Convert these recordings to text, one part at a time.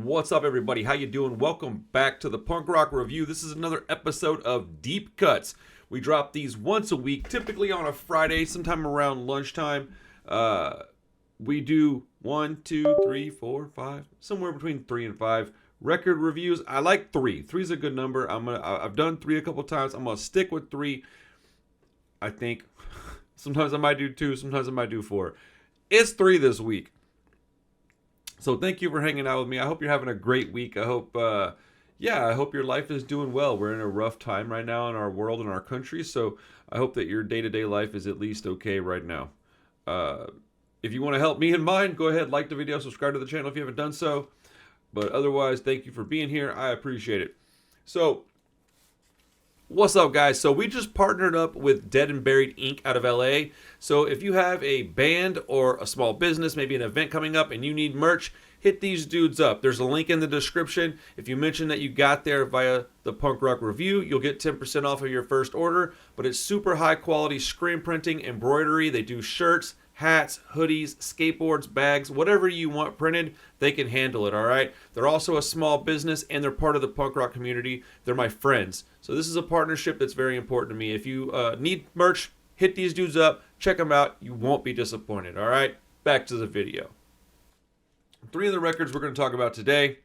What's up, everybody? How you doing? Welcome back to the Punk Rock Review. This is another episode of Deep Cuts. We drop these once a week, typically on a Friday, sometime around lunchtime. We do 1, 2, 3, 4, 5, somewhere between 3 and 5 record reviews. I like 3. 3 is a good number. I've done 3 a couple times. I'm gonna stick with 3. I think sometimes I might do 2, sometimes I might do 4. It's 3 this week. So thank you for hanging out with me. I hope you're having a great week. I hope your life is doing well. We're in a rough time right now in our world and our country, so I hope that your day-to-day life is at least okay right now. If you want to help me and mine, go ahead, like the video, subscribe to the channel if you haven't done so. But otherwise, thank you for being here. I appreciate it. So, what's up, guys? So we just partnered up with Dead and Buried Inc. out of LA. So if you have a band or a small business, maybe an event coming up and you need merch, hit these dudes up. There's a link in the description. If you mention that you got there via the Punk Rock Review, you'll get 10% off of your first order. But it's super high quality screen printing, embroidery. They do shirts, hats, hoodies, skateboards, bags, whatever you want printed, they can handle it, all right? They're also a small business, and they're part of the punk rock community. They're my friends. So this is a partnership that's very important to me. If you need merch, hit these dudes up, check them out. You won't be disappointed, all right? Back to the video. 3 of the records we're going to talk about today,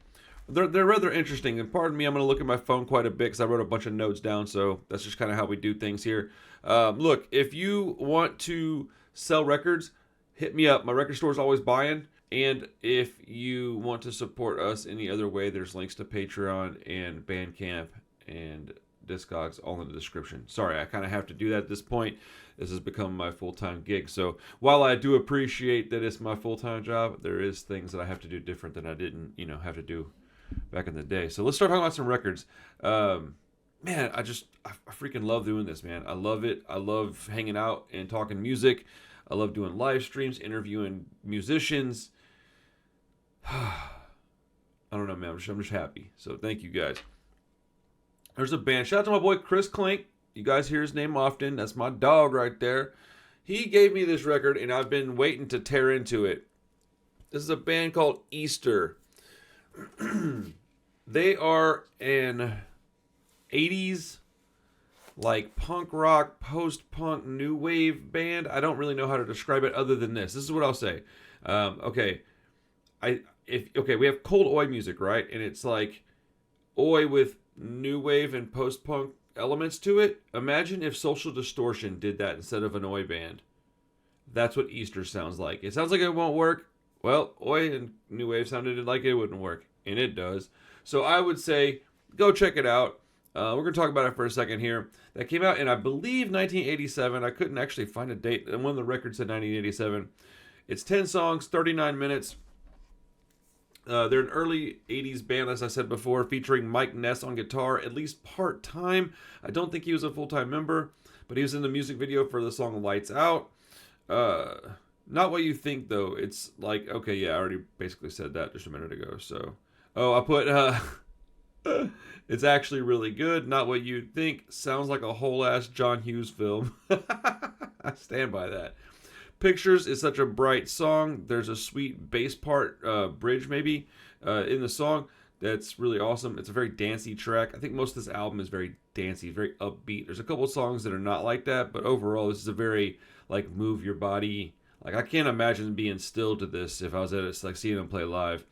they're rather interesting. And pardon me, I'm going to look at my phone quite a bit because I wrote a bunch of notes down, so that's just kind of how we do things here. Look, if you want to sell records, hit me up. My record store is always buying. And if you want to support us any other way, there's links to Patreon and Bandcamp and Discogs all in the description. Sorry, I kind of have to do that at this point. This has become my full-time gig. So while I do appreciate that it's my full-time job, there is things that I have to do different than I didn't, have to do back in the day. So let's start talking about some records. Man, I freaking love doing this, man. I love it. I love hanging out and talking music. I love doing live streams, interviewing musicians. I don't know, man. I'm just happy. So thank you, guys. There's a band. Shout out to my boy Chris Clink. You guys hear his name often. That's my dog right there. He gave me this record, and I've been waiting to tear into it. This is a band called Easter. They are an 80s like punk rock, post-punk, new wave band. I don't really know how to describe it other than this. This is what I'll say. Okay, we have cold oi music, right? And it's like oi with new wave and post-punk elements to it. Imagine if Social Distortion did that instead of an oi band. That's what Easter sounds like. It sounds like it won't work. Well, oi and new wave sounded like it wouldn't work, and it does. So I would say go check it out. We're going to talk about it for a second here. That came out in, I believe, 1987. I couldn't actually find a date, and one of the records said 1987. It's 10 songs, 39 minutes. They're an early 80s band, as I said before, featuring Mike Ness on guitar, at least part-time. I don't think he was a full-time member, but he was in the music video for the song Lights Out. Not what you think, though. It's like, okay, yeah, I already basically said that just a minute ago. So, I put, it's actually really good. Not what you think. Sounds like a whole-ass John Hughes film. I stand by that. Pictures is such a bright song. There's a sweet bass part, bridge maybe, in the song. That's really awesome. It's a very dancey track. I think most of this album is very dancey, very upbeat. There's a couple of songs that are not like that, but overall this is a very, like, move your body. Like, I can't imagine being still to this if I was at it, like, seeing them play live.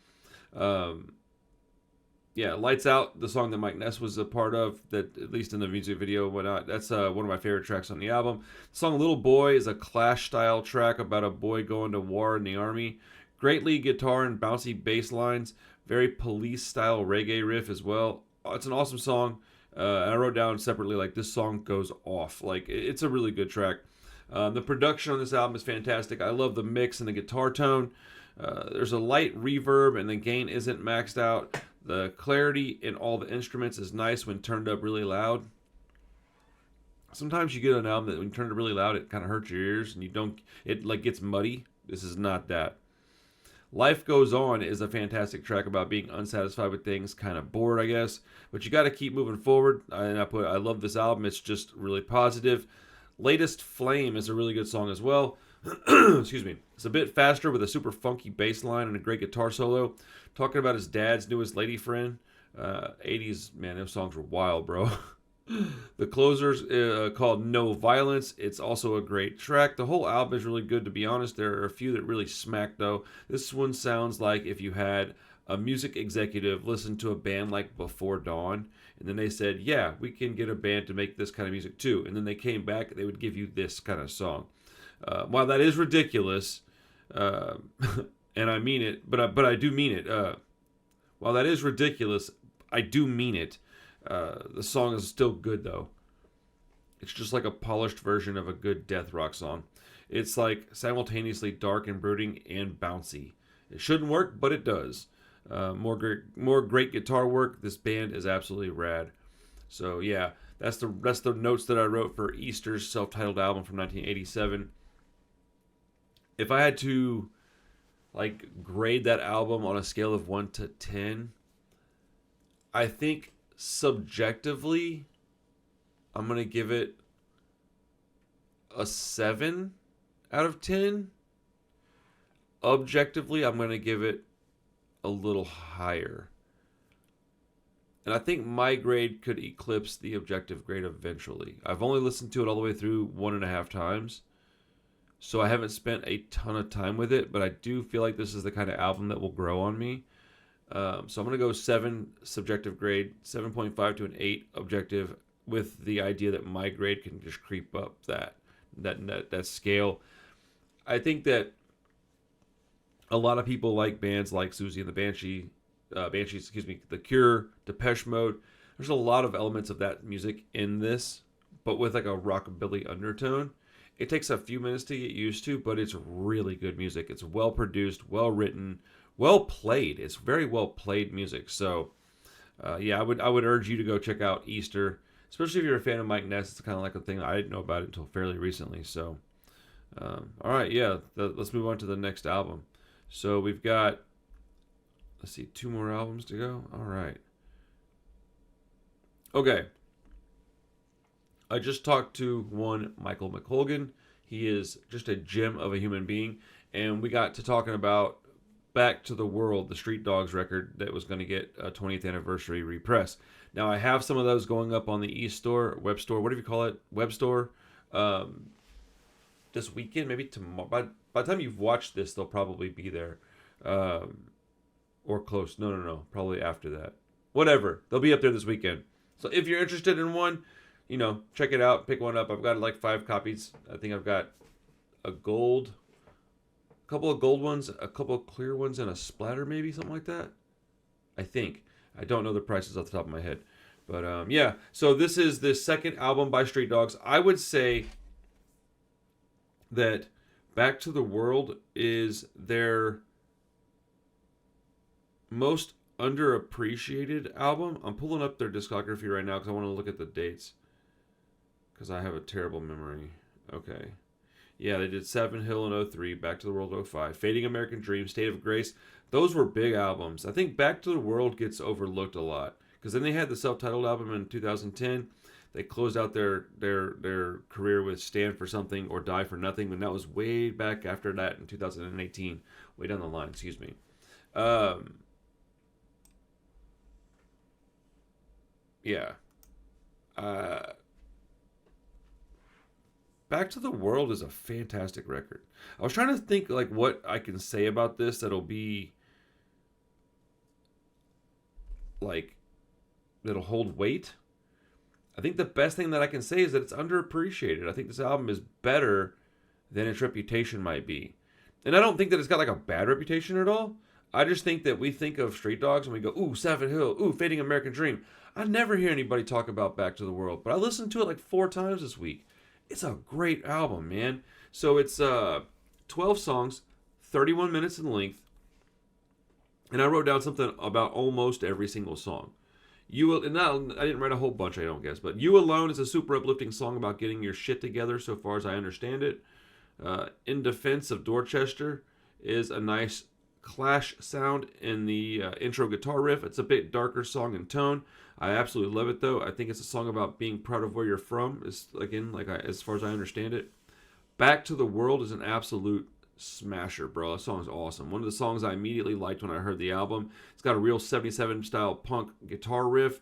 Yeah, Lights Out, the song that Mike Ness was a part of, that at least in the music video and whatnot, that's one of my favorite tracks on the album. The song Little Boy is a Clash-style track about a boy going to war in the army. Great lead guitar and bouncy bass lines. Very Police-style reggae riff as well. It's an awesome song. And I wrote down separately, like, this song goes off. Like, it's a really good track. The production on this album is fantastic. I love the mix and the guitar tone. There's a light reverb and the gain isn't maxed out. The clarity in all the instruments is nice when turned up really loud. Sometimes you get an album that when you turn it really loud, it kind of hurts your ears and it like gets muddy. This is not that. Life Goes On is a fantastic track about being unsatisfied with things, kind of bored, I guess. But you got to keep moving forward. I love this album. It's just really positive. Latest Flame is a really good song as well. Excuse me. It's a bit faster with a super funky bass line and a great guitar solo. Talking about his dad's newest lady friend. 80s, man, those songs were wild, bro. The closer's called No Violence. It's also a great track. The whole album is really good, to be honest. There are a few that really smack, though. This one sounds like if you had a music executive listen to a band like Before Dawn, and then they said, yeah, we can get a band to make this kind of music too. And then they came back, they would give you this kind of song. While that is ridiculous, and I mean it, but I do mean it. While that is ridiculous, I do mean it. The song is still good, though. It's just like a polished version of a good death rock song. It's like simultaneously dark and brooding and bouncy. It shouldn't work, but it does. More great guitar work. This band is absolutely rad. So yeah, that's the notes that I wrote for Easter's self-titled album from 1987. If I had to grade that album on a scale of 1 to 10, I think subjectively, I'm going to give it a 7 out of 10. Objectively, I'm going to give it a little higher. And I think my grade could eclipse the objective grade eventually. I've only listened to it all the way through 1.5 times. So I haven't spent a ton of time with it, but I do feel like this is the kind of album that will grow on me. So I'm going to go 7 subjective grade, 7.5 to an 8 objective, with the idea that my grade can just creep up that scale. I think that a lot of people like bands like Susie and the Banshees, The Cure, Depeche Mode. There's a lot of elements of that music in this, but with like a rockabilly undertone. It takes a few minutes to get used to, but it's really good music. It's well produced, well written, well played. It's very well played music. So, yeah, I would urge you to go check out Easter, especially if you're a fan of Mike Ness. It's kind of like a thing I didn't know about it until fairly recently. So, all right, yeah, let's move on to the next album. So we've got, let's see, 2 more albums to go. All right. Okay. I just talked to one Michael McColgan. He is just a gem of a human being. And we got to talking about Back to the World, the Street Dogs record that was going to get a 20th anniversary repress. Now, I have some of those going up on the web store, whatever you call it, web store, this weekend, maybe tomorrow. By the time you've watched this, they'll probably be there. Or close. No. Probably after that. Whatever. They'll be up there this weekend. So if you're interested in one, check it out. Pick one up. I've got like 5 copies. I think I've got a couple of gold ones, a couple of clear ones, and a splatter maybe, something like that. I think. I don't know the prices off the top of my head. But yeah, so this is the second album by Street Dogs. I would say that Back to the World is their most underappreciated album. I'm pulling up their discography right now because I want to look at the dates, because I have a terrible memory. Okay. Yeah, they did Seven Hill in 03, Back to the World 05, Fading American Dream, State of Grace. Those were big albums. I think Back to the World gets overlooked a lot, because then they had the self-titled album in 2010. They closed out their career with Stand for Something or Die for Nothing, and that was way back after that in 2018, way down the line, excuse me. Yeah. Back to the World is a fantastic record. I was trying to think like what I can say about this that'll be like that'll hold weight. I think the best thing that I can say is that it's underappreciated. I think this album is better than its reputation might be. And I don't think that it's got like a bad reputation at all. I just think that we think of Street Dogs and we go, ooh, Savage Hill, ooh, Fading American Dream. I never hear anybody talk about Back to the World, but I listened to it like 4 times this week. It's a great album, man. So it's 12 songs, 31 minutes in length. And I wrote down something about almost every single song. I didn't write a whole bunch, I don't guess, but You Alone is a super uplifting song about getting your shit together, so far as I understand it. In Defense of Dorchester is a nice Clash sound in the intro guitar riff. It's a bit darker song in tone. I absolutely love it, though. I think it's a song about being proud of where you're from, as far as I understand it. Back to the World is an absolute smasher, bro. That song's awesome. One of the songs I immediately liked when I heard the album. It's got a real 77 style punk guitar riff.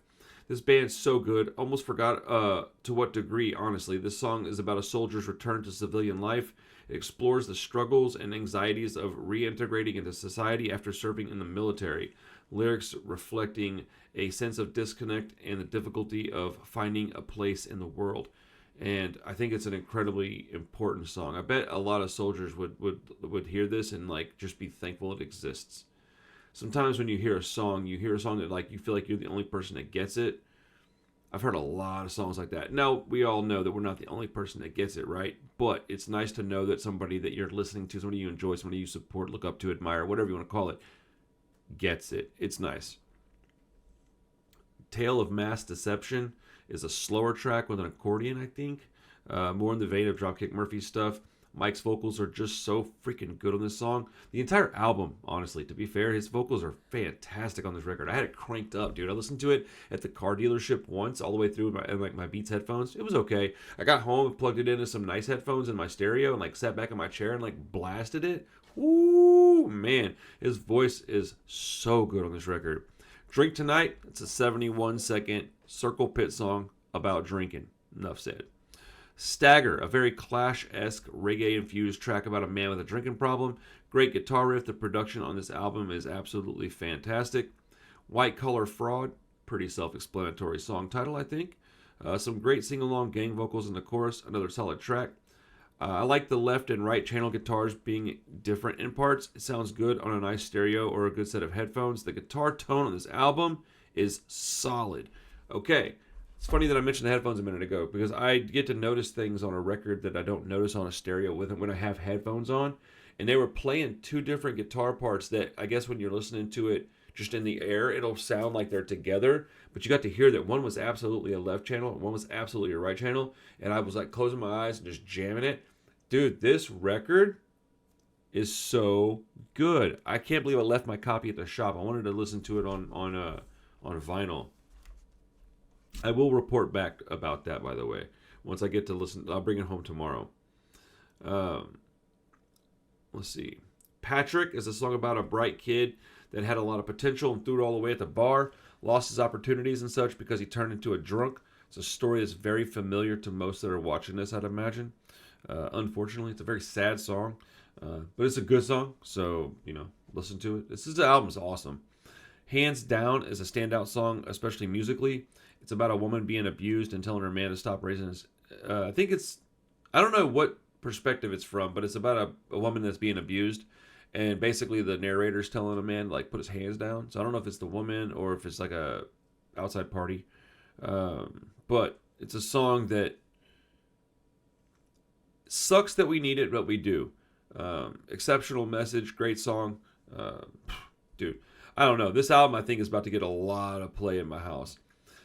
This band's so good. Almost forgot to what degree, honestly. This song is about a soldier's return to civilian life. It explores the struggles and anxieties of reintegrating into society after serving in the military. Lyrics reflecting a sense of disconnect and the difficulty of finding a place in the world. And I think it's an incredibly important song. I bet a lot of soldiers would hear this and like just be thankful it exists. Sometimes when you hear a song that like you feel like you're the only person that gets it. I've heard a lot of songs like that. Now, we all know that we're not the only person that gets it, right? But it's nice to know that somebody that you're listening to, somebody you enjoy, somebody you support, look up to, admire, whatever you want to call it, gets it. It's nice. Tale of Mass Deception is a slower track with an accordion, I think. More in the vein of Dropkick Murphys stuff. Mike's vocals are just so freaking good on this song. The entire album, honestly, to be fair, his vocals are fantastic on this record. I had it cranked up, dude. I listened to it at the car dealership once, all the way through my Beats headphones. It was okay. I got home, plugged it into some nice headphones in my stereo, and like sat back in my chair and like blasted it. Ooh, man, his voice is so good on this record. Drink Tonight, it's a 71-second Circle Pit song about drinking. Enough said. Stagger, a very Clash-esque reggae-infused track about a man with a drinking problem. Great guitar riff. The production on this album is absolutely fantastic. White Collar Fraud, pretty self-explanatory song title, I think. Some great sing-along gang vocals in the chorus. Another solid track. I like the left and right channel guitars being different in parts. It sounds good on a nice stereo or a good set of headphones. The guitar tone on this album is solid. Okay. It's funny that I mentioned the headphones a minute ago because I get to notice things on a record that I don't notice on a stereo with it when I have headphones on. And they were playing two different guitar parts that I guess when you're listening to it just in the air, it'll sound like they're together. But you got to hear that one was absolutely a left channel and one was absolutely a right channel. And I was like closing my eyes and just jamming it. Dude, this record is so good. I can't believe I left my copy at the shop. I wanted to listen to it on vinyl. I will report back about that, by the way. Once I get to listen, I'll bring it home tomorrow. Let's see. Patrick is a song about a bright kid that had a lot of potential and threw it all away at the bar, lost his opportunities and such because he turned into a drunk. It's a story that's very familiar to most that are watching this, I'd imagine. Unfortunately, it's a very sad song, but it's a good song, so, listen to it. The album's awesome. Hands Down is a standout song, especially musically. It's about a woman being abused and telling her man to stop raising his... I don't know what perspective it's from, but it's about a woman that's being abused. And basically the narrator's telling a man, like, put his hands down. So I don't know if it's the woman or if it's like a outside party. But it's a song that sucks that we need it, but we do. Exceptional message, great song. Dude, I don't know. This album, I think, is about to get a lot of play in my house.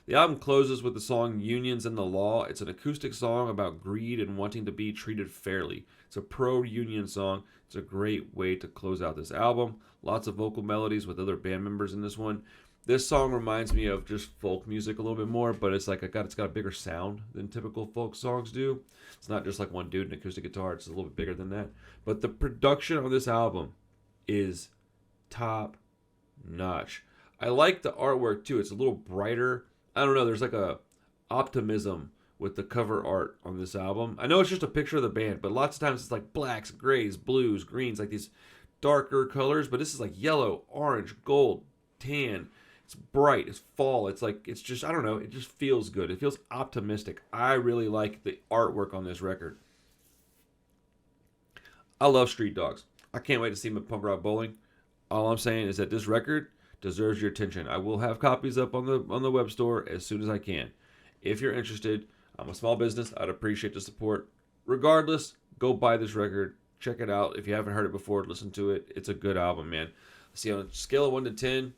The album closes with the song Unions and the Law. It's an acoustic song about greed and wanting to be treated fairly. It's a pro-union song. It's a great way to close out this album. Lots of vocal melodies with other band members in this one. This song reminds me of just folk music a little bit more, but it's got a bigger sound than typical folk songs do. It's not just like one dude and acoustic guitar. It's a little bit bigger than that. But the production on this album is top notch. I like the artwork too. It's a little brighter. I don't know. There's like a optimism with the cover art on this album. I know it's just a picture of the band, but lots of times it's like blacks, grays, blues, greens, like these darker colors. But this is like yellow, orange, gold, tan. It's bright. It's fall. It's just, I don't know. It just feels good. It feels optimistic. I really like the artwork on this record. I love Street Dogs. I can't wait to see them at Punk Rock Bowling. All I'm saying is that this record deserves your attention. I will have copies up on the web store as soon as I can. If you're interested, I'm a small business. I'd appreciate the support. Regardless, go buy this record. Check it out. If you haven't heard it before, listen to it. It's a good album, man. See, on a scale of 1 to 10,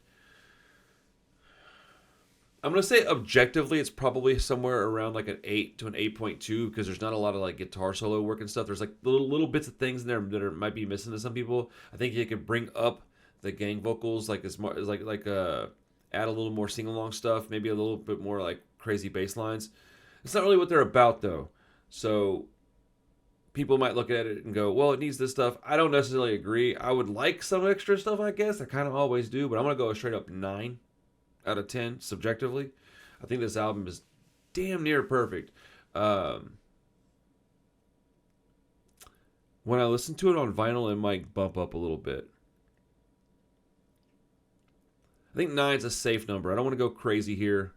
I'm going to say objectively it's probably somewhere around like an 8 to an 8.2 because there's not a lot of like guitar solo work and stuff. There's like little bits of things in there that might be missing to some people. I think you could bring up the gang vocals, like add a little more sing-along stuff, maybe a little bit more like crazy bass lines. It's not really what they're about though. So people might look at it and go, well, it needs this stuff. I don't necessarily agree. I would like some extra stuff, I guess. I kind of always do, but I'm going to go a straight up 9 out of 10 subjectively. I think this album is damn near perfect. When I listen to it on vinyl, it might bump up a little bit. I think 9's a safe number. I don't want to go crazy here.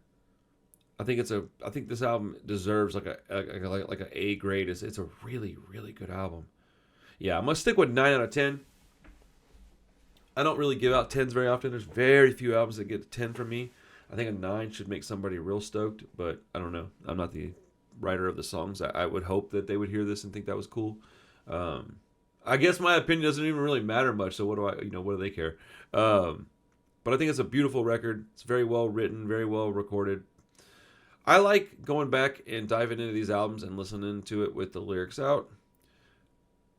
I think this album deserves like an A grade. It's a really, really good album. Yeah, I'm gonna stick with 9 out of 10. I don't really give out 10s very often. There's very few albums that get a 10 from me. I think a 9 should make somebody real stoked, but I don't know. I'm not the writer of the songs. I would hope that they would hear this and think that was cool. I guess my opinion doesn't even really matter much. So what do they care? But I think it's a beautiful record. It's very well written, very well recorded. I like going back and diving into these albums and listening to it with the lyrics out.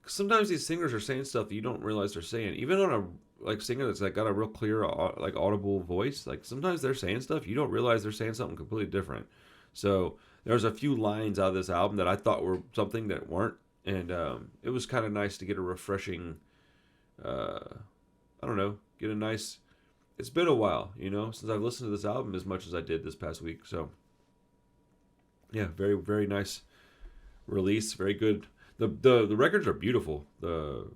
Sometimes these singers are saying stuff that you don't realize they're saying. Even on a singer that's got a real clear audible voice, sometimes they're saying stuff you don't realize they're saying something completely different. So there's a few lines out of this album that I thought were something that weren't, and it was kind of nice to get a refreshing. Get a nice. It's been a while, since I've listened to this album as much as I did this past week. So yeah, very, very nice release. Very good. The records are beautiful. The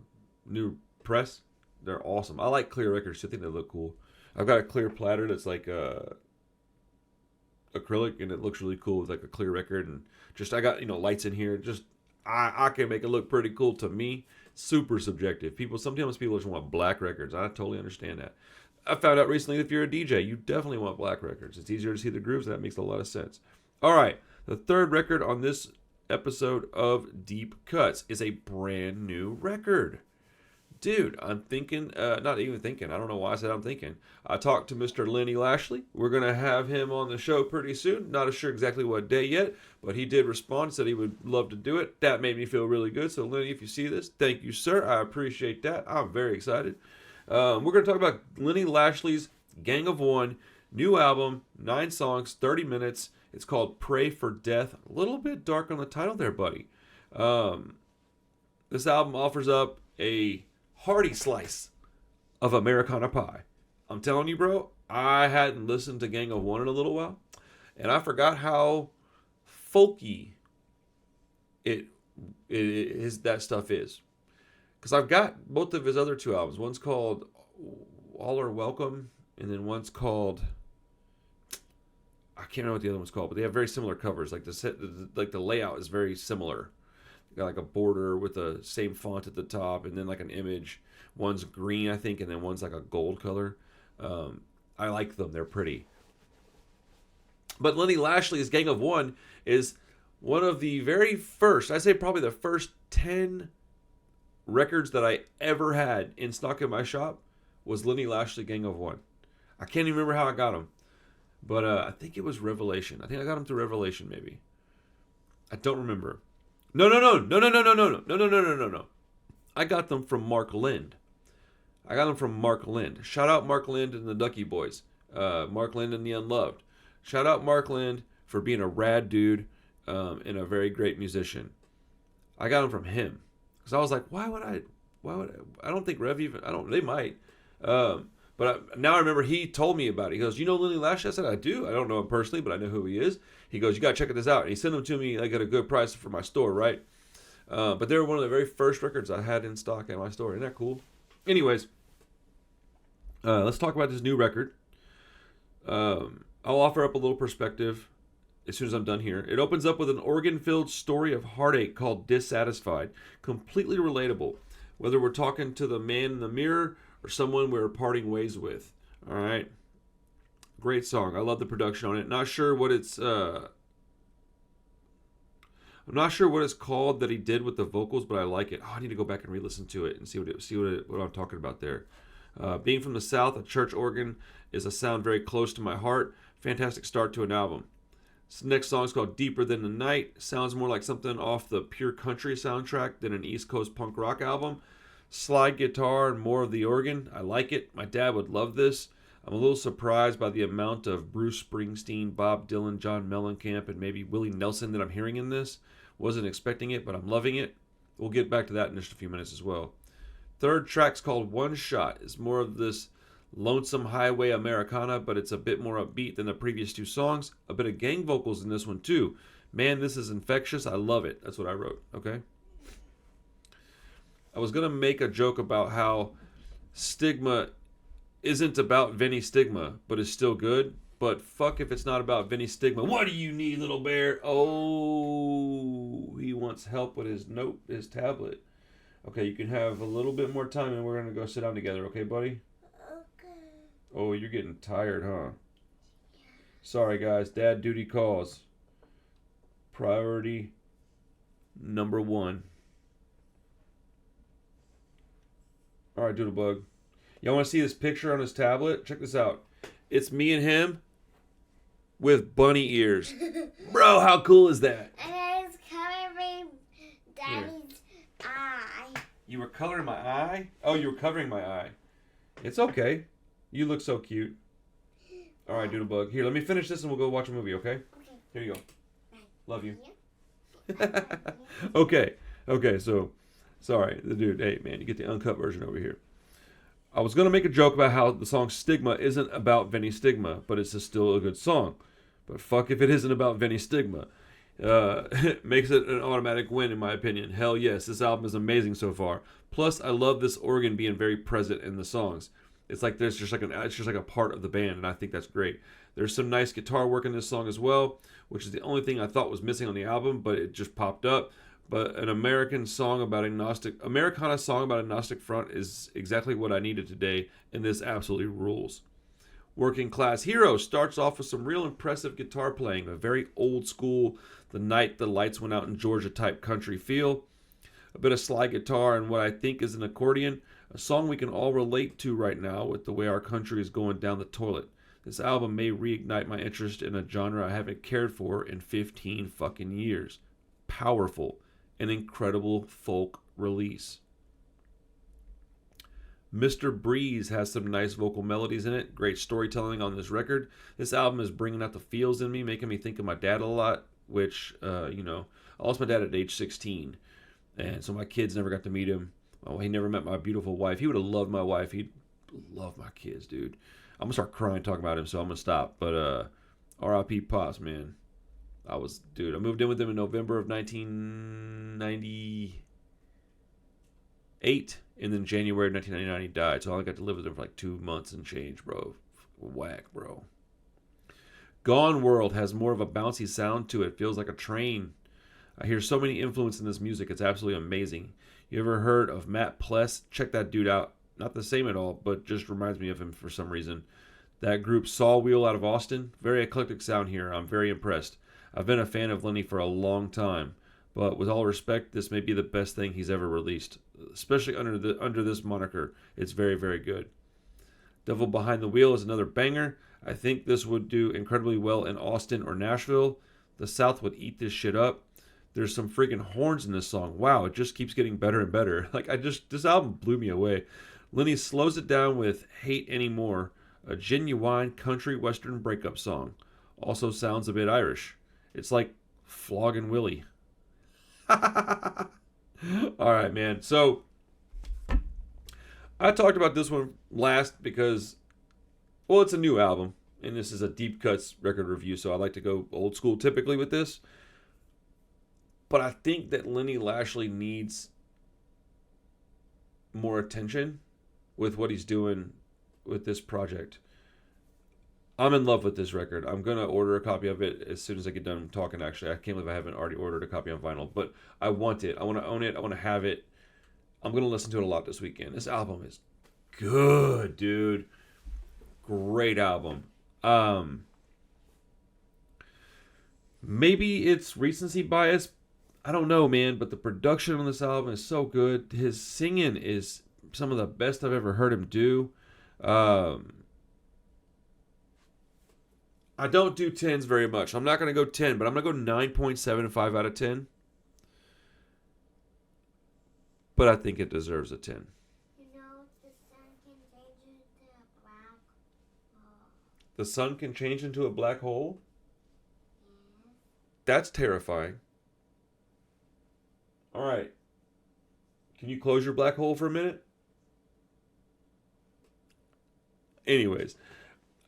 new press, they're awesome. I like clear records too. I think they look cool. I've got a clear platter that's like acrylic, and it looks really cool with like a clear record. And just I got lights in here. Just I can make it look pretty cool to me. Super subjective. Sometimes people just want black records. I totally understand that. I found out recently that if you're a DJ, you definitely want black records. It's easier to see the grooves, and that makes a lot of sense. All right, the third record on this episode of Deep Cuts is a brand new record. Dude, I'm thinking, not even thinking, I don't know why I said I'm thinking. I talked to Mr. Lenny Lashley. We're going to have him on the show pretty soon. Not sure exactly what day yet, but he did respond, said he would love to do it. That made me feel really good. So Lenny, if you see this, thank you, sir. I appreciate that. I'm very excited. We're going to talk about Lenny Lashley's Gang of One, new album, 9 songs, 30 minutes. It's called Pray for Death. A little bit dark on the title there, buddy. This album offers up a hearty slice of Americana pie. I'm telling you, bro, I hadn't listened to Gang of One in a little while, and I forgot how folky that stuff is. Because I've got both of his other 2 albums. One's called All Are Welcome, and then one's called, I can't remember what the other one's called, but they have very similar covers. Like the layout is very similar. You got like a border with the same font at the top, and then like an image. One's green, I think, and then one's like a gold color. I like them; they're pretty. But Lenny Lashley's Gang of One is one of the very first, I say probably the first 10 records that I ever had in stock in my shop was Lenny Lashley Gang of One. I can't even remember how I got them, but I think it was Revelation. I think I got them through Revelation, maybe. I don't remember. No. I got them from Mark Lind. Shout out Mark Lind and the Ducky Boys. Mark Lind and the Unloved. Shout out Mark Lind for being a rad dude and a very great musician. I got them from him. Because I was like, why would I don't think Rev even, they might. But now I remember he told me about it. He goes, you know Lenny Lashley? I said, I do. I don't know him personally, but I know who he is. He goes, you got to check this out. And he sent them to me like at a good price for my store, right? But they were one of the very first records I had in stock at my store. Isn't that cool? Anyways, let's talk about this new record. I'll offer up a little perspective as soon as I'm done here. It opens up with an organ-filled story of heartache called Dissatisfied. Completely relatable, whether we're talking to the man in the mirror or someone we're parting ways with. All right. Great song. I love the production on it. Not sure what it's called that he did with the vocals, but I like it. Oh, I need to go back and re-listen to it and see what I'm talking about there. Being from the South, a church organ is a sound very close to my heart. Fantastic start to an album. This next song is called Deeper Than the Night. Sounds more like something off the Pure Country soundtrack than an East Coast punk rock album. Slide guitar and more of the organ. I like it. My dad would love this. I'm a little surprised by the amount of Bruce Springsteen, Bob Dylan, John Mellencamp, and maybe Willie Nelson that I'm hearing in this. Wasn't expecting it, but I'm loving it. We'll get back to that in just a few minutes as well. Third track's called One Shot. It's more of this lonesome highway Americana, but it's a bit more upbeat than the previous two songs. A bit of gang vocals in this one too. Man, this is infectious. I love it. That's what I wrote, okay? I was going to make a joke about how Stigma isn't about Vinny Stigma, but is still good. But fuck if it's not about Vinny Stigma. What do you need, little bear? Oh, he wants help with his tablet. Okay, you can have a little bit more time and we're going to go sit down together, okay, buddy? Okay. Oh, you're getting tired, huh? Yeah. Sorry, guys. Dad duty calls. Priority number 1. All right, Doodlebug. Y'all want to see this picture on his tablet? Check this out. It's me and him with bunny ears. Bro, how cool is that? And I was covering Daddy's eye. You were coloring my eye? Oh, you were covering my eye. It's okay. You look so cute. All right, Doodlebug. Here, let me finish this and we'll go watch a movie, okay? Okay. Here you go. Love you. Okay, so, sorry, the dude. Hey, man, you get the uncut version over here. I was going to make a joke about how the song Stigma isn't about Vinny Stigma, but it's still a good song. But fuck if it isn't about Vinny Stigma. It makes it an automatic win, in my opinion. Hell yes, this album is amazing so far. Plus, I love this organ being very present in the songs. It's like it's just like a part of the band, and I think that's great. There's some nice guitar work in this song as well, which is the only thing I thought was missing on the album, but it just popped up. But an Americana song about agnostic front is exactly what I needed today, and this absolutely rules. Working Class Hero starts off with some real impressive guitar playing, a very old school, the night the lights went out in Georgia type country feel. A bit of slide guitar and what I think is an accordion, a song we can all relate to right now with the way our country is going down the toilet. This album may reignite my interest in a genre I haven't cared for in 15 fucking years. Powerful. An incredible folk release. Mr. Breeze has some nice vocal melodies in it. Great storytelling on this record. This album is bringing out the feels in me, making me think of my dad a lot, which, I lost my dad at age 16. And so my kids never got to meet him. Oh, he never met my beautiful wife. He would have loved my wife. He'd love my kids, dude. I'm going to start crying talking about him, so I'm going to stop. But R.I.P. Pops, man. I moved in with him in November of 1998. And then January of 1999, he died. So I only got to live with him for like 2 months and change, bro. Whack, bro. Gone World has more of a bouncy sound to it. Feels like a train. I hear so many influence in this music. It's absolutely amazing. You ever heard of Matt Pless? Check that dude out. Not the same at all, but just reminds me of him for some reason. That group Saw Wheel out of Austin. Very eclectic sound here. I'm very impressed. I've been a fan of Lenny for a long time. But with all respect, this may be the best thing he's ever released. Especially under this moniker. It's very, very good. Devil Behind the Wheel is another banger. I think this would do incredibly well in Austin or Nashville. The South would eat this shit up. There's some freaking horns in this song. Wow, it just keeps getting better and better. This album blew me away. Lenny slows it down with Hate Anymore, a genuine country western breakup song. Also sounds a bit Irish. It's like Flogging Willie. All right, man. So I talked about this one last because, well, it's a new album, and this is a Deep Cuts record review, so I like to go old school typically with this. But I think that Lenny Lashley needs more attention with what he's doing with this project. I'm in love with this record. I'm going to order a copy of it as soon as I get done talking, actually. I can't believe I haven't already ordered a copy on vinyl. But I want it. I want to own it. I want to have it. I'm going to listen to it a lot this weekend. This album is good, dude. Great album. Maybe it's recency bias. I don't know, man. But the production on this album is so good. His singing is some of the best I've ever heard him do. I don't do 10s very much. I'm not going to go 10, but I'm going to go 9.75 out of 10. But I think it deserves a 10. You know, the sun can change into a black hole. The sun can change into a black hole? Yes. That's terrifying. All right. Can you close your black hole for a minute? Anyways,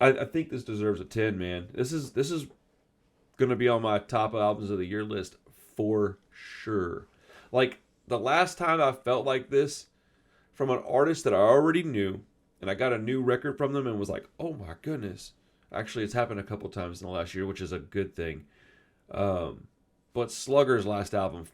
I think this deserves a 10, man. This is gonna be on my top albums of the year list for sure. Like, the last time I felt like this from an artist that I already knew, and I got a new record from them and was like, oh my goodness. Actually, it's happened a couple times in the last year, which is a good thing. But Slugger's last album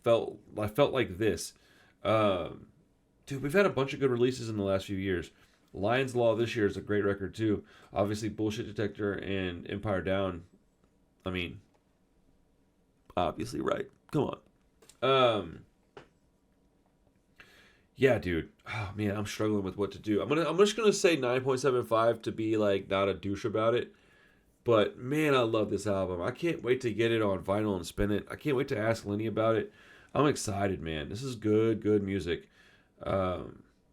I felt like this. Dude, we've had a bunch of good releases in the last few years. Lion's Law this year is a great record too. Obviously, Bullshit Detector and Empire Down. I mean, obviously, right? Come on. Yeah, dude. Oh man, I'm struggling with what to do. I'm just gonna say 9.75 to be like not a douche about it. But man, I love this album. I can't wait to get it on vinyl and spin it. I can't wait to ask Lenny about it. I'm excited, man. This is good music.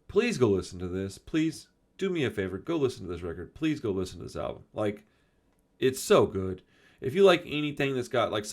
Please go listen to this. Please do me a favor. Go listen to this record. Please go listen to this album. Like, it's so good. If you like anything that's got like